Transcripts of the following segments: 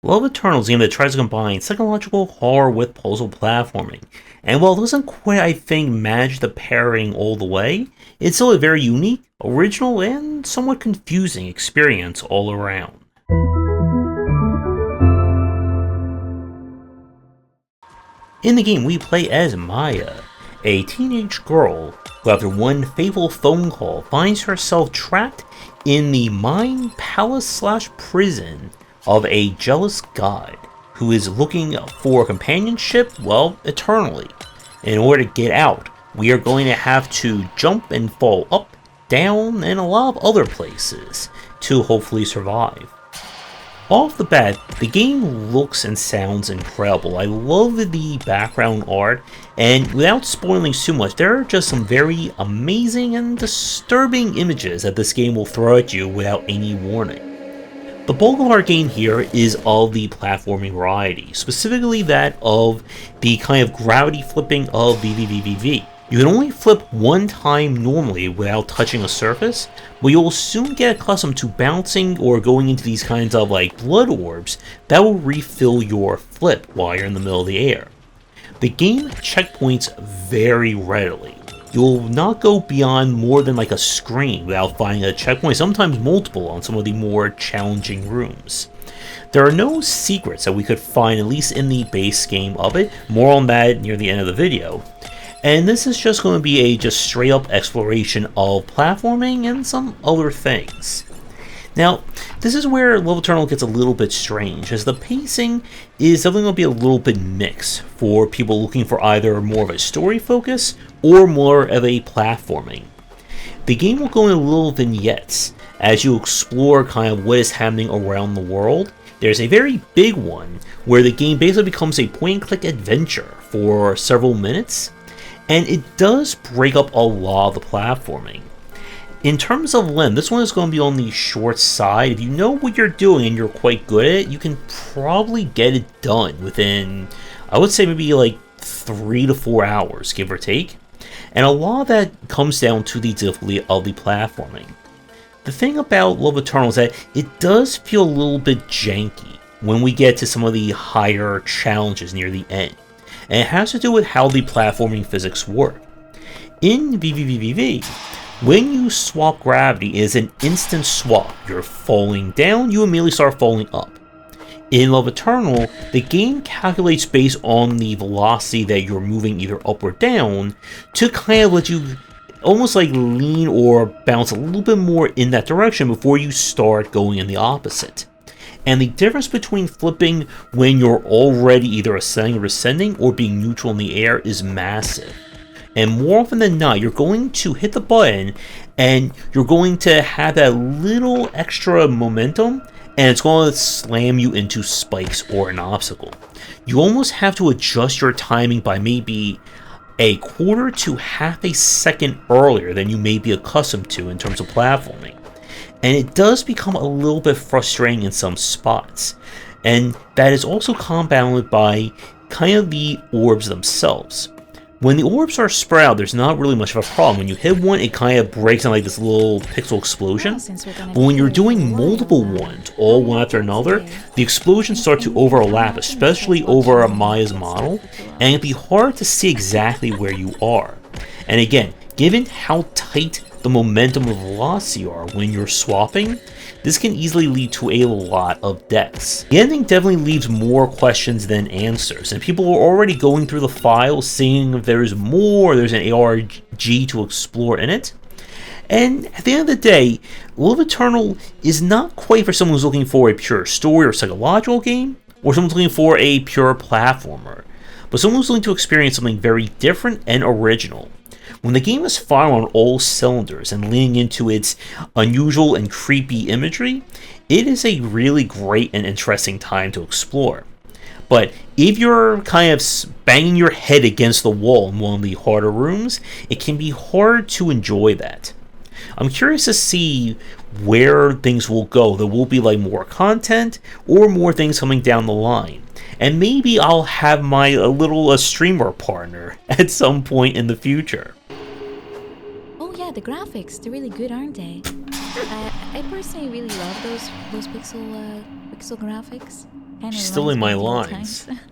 Love Eternal is a game that tries to combine psychological horror with puzzle platforming. And while it doesn't quite, I think, manage the pairing all the way, it's still a very unique, original, and somewhat confusing experience all around. In the game, we play as Maya, a teenage girl who, after one fateful phone call, finds herself trapped in the mind palace slash prison of a jealous god who is looking for companionship, well, eternally. In order to get out, we are going to have to jump and fall up, down, and a lot of other places to hopefully survive. Off the bat, the game looks and sounds incredible. I love the background art, and without spoiling too much, there are just some very amazing and disturbing images that this game will throw at you without any warning. The bulk of our game here is of the platforming variety, specifically that of the kind of gravity flipping of VVVVV. You can only flip one time normally without touching a surface, but you'll soon get accustomed to bouncing or going into these kinds of like blood orbs that will refill your flip while you're in the middle of the air. The game checkpoints very readily. You'll not go beyond more than like a screen without finding a checkpoint, sometimes multiple on some of the more challenging rooms. There are no secrets that we could find, at least in the base game of it, more on that near the end of the video. And this is just going to be a just straight up exploration of platforming and some other things. Now, this is where Love Eternal gets a little bit strange, as the pacing is definitely going to be a little bit mixed for people looking for either more of a story focus or more of a platforming. The game will go into little vignettes as you explore kind of what is happening around the world. There's a very big one where the game basically becomes a point-and-click adventure for several minutes, and it does break up a lot of the platforming. In terms of length, this one is going to be on the short side. If you know what you're doing and you're quite good at it, you can probably get it done within, I would say maybe like 3 to 4 hours, give or take. And a lot of that comes down to the difficulty of the platforming. The thing about Love Eternal is that it does feel a little bit janky when we get to some of the higher challenges near the end. And it has to do with how the platforming physics work. In VVVVV, when you swap gravity, it is an instant swap. You're falling down, you immediately start falling up. In Love Eternal, the game calculates based on the velocity that you're moving either up or down to kind of let you almost like lean or bounce a little bit more in that direction before you start going in the opposite. And the difference between flipping when you're already either ascending or descending or being neutral in the air is massive. And more often than not, you're going to hit the button and you're going to have that little extra momentum, and it's going to slam you into spikes or an obstacle. You almost have to adjust your timing by maybe a quarter to half a second earlier than you may be accustomed to in terms of platforming. And it does become a little bit frustrating in some spots. And that is also compounded by kind of the orbs themselves. When the orbs are spread out, there's not really much of a problem. When you hit one, it kind of breaks in like this little pixel explosion. But when you're doing multiple ones, all one after another, the explosions start to overlap, especially over Maya's model, and it'd be hard to see exactly where you are. And again, given how tight the momentum of velocity are when you're swapping, this can easily lead to a lot of deaths. The ending definitely leaves more questions than answers, and people are already going through the files seeing if there's more, there's an ARG to explore in it. And at the end of the day, Love Eternal is not quite for someone who's looking for a pure story or psychological game, or someone who's looking for a pure platformer, but someone who's looking to experience something very different and original. When the game is firing on all cylinders and leaning into its unusual and creepy imagery, it is a really great and interesting time to explore. But if you're kind of banging your head against the wall in one of the harder rooms, it can be hard to enjoy that. I'm curious to see where things will go. There will be like more content or more things coming down the line. And maybe I'll have my little streamer partner at some point in the future. Oh yeah, the graphics, they're really good, aren't they? I personally really love those pixel graphics. And She's it stealing my reminds me of lines. the old times.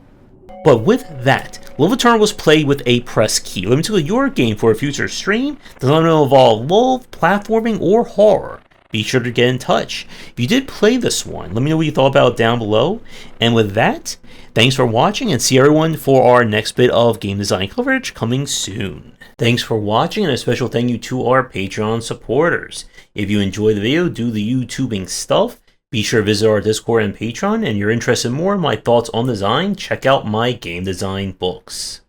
But with that, Love Eternal was played with a press key. Let me tell you your game for a future stream. Does not involve love, platforming, or horror. Be sure to get in touch. If you did play this one, let me know what you thought about it down below. And with that, thanks for watching and see everyone for our next bit of game design coverage coming soon. Thanks for watching and a special thank you to our Patreon supporters. If you enjoyed the video, do the YouTubing stuff. Be sure to visit our Discord and Patreon, and you're interested in more in my thoughts on design, check out my game design books.